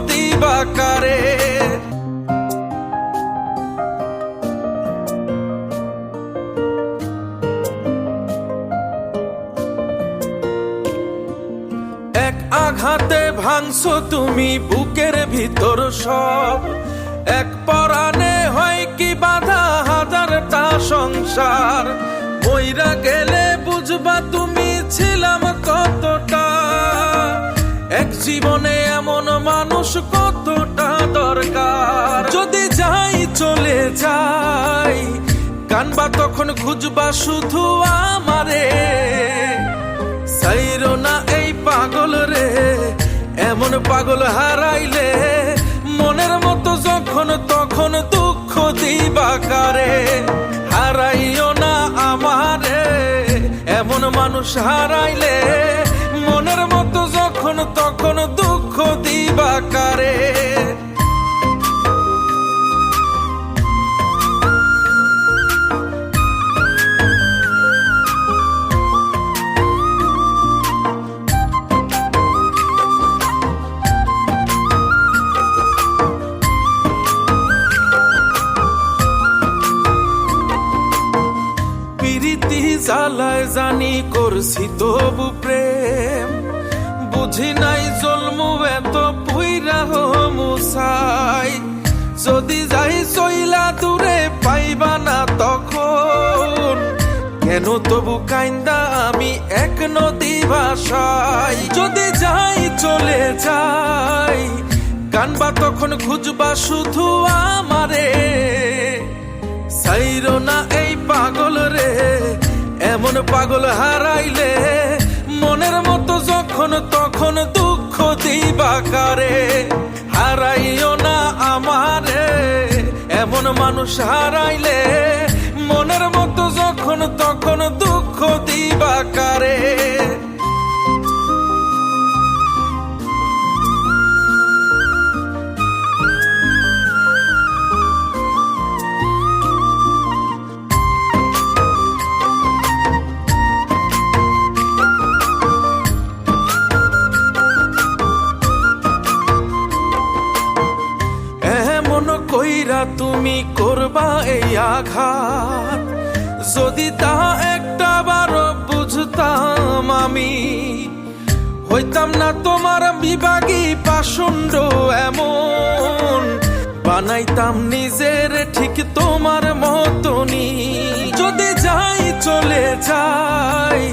দিবা কারে। এক আঘাতে ভাঙছো তুমি বুকের ভিতর সব, এক পরাণে হয় কি বাধা হাজারটা সংসার। মইরা গেলে বুঝবা তুমি ছিলাম কতটা, এক জীবনে এমন মানুষ কতটা দরকার। যদি যাই চলে যাই কানবা তখন খুঁজবা শুধু আমারে। সাইরো না এই পাগল রে, এমন পাগল হারাইলে মনের মতো যখন তখন দুঃখ দিবা কারে। হারাইও না আমারে, এমন মানুষ হারাইলে মনের মতো যখন তখন দুঃখ দিবা কারে। জ্বালায় জানি করছি তবু প্রেম, বুঝি নাই জন্মু এত পুইরা মুসাই। যদি যাই চইলা দূরে পাইবা না তখন, কেন তবু কাইন্দা আমি এক নদী ভাষাই। যদি যাই চলে যাই কানবা তখন খুঁজবা শুধু আমারে। সাইরো না এই পাগল রে, এমন পাগল হারাইলে মনের মতো যখন তখন দুঃখ দিবা কারে। হারাইও না আমারে, এমন মানুষ হারাইলে মনের মতো যখন তখন দুঃখ দিবা কারে। কইরা তুমি করবা এই আঘাত, যদি তা একটা বার বুঝতাম আমি হইতাম না তোমার বিভাগী পাষণ্ড এমন। বানাইতাম নিজের ঠিক তোমার মতনই। যদি যাই চলে যাই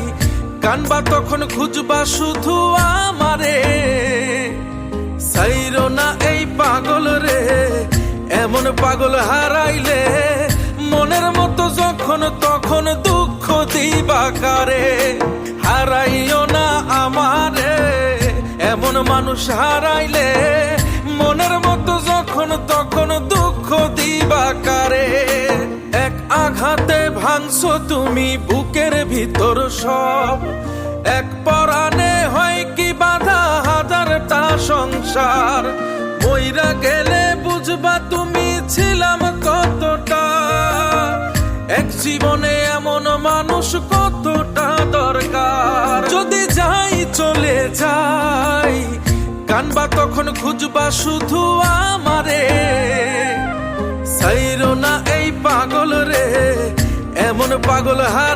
কানবা তখন খুঁজবা শুধু আমারে। সাইরো না এই পাগল রে, এমন পাগল হারাইলে মনের মতো যখন তখন দুঃখ দিবা কারে। হারাইও না আমারে, এমন মানুষ হারাইলে মনের মতো যখন তখন দুঃখ দিবা কারে। এক আঘাতে ভাঙছো তুমি বুকের ভিতর সব, এক পরাণে হয় কি বাধা হাজারটা সংসার। মইরা গেলে বুঝবা তুমি ছিলাম কতটা, এক জীবনে এমন মানুষ কতটা দরকার। যদি যাই চলে যাই কানবা তখন খুঁজবা শুধু আমারে। সাইরো না এই পাগল রে, এমন পাগল হারা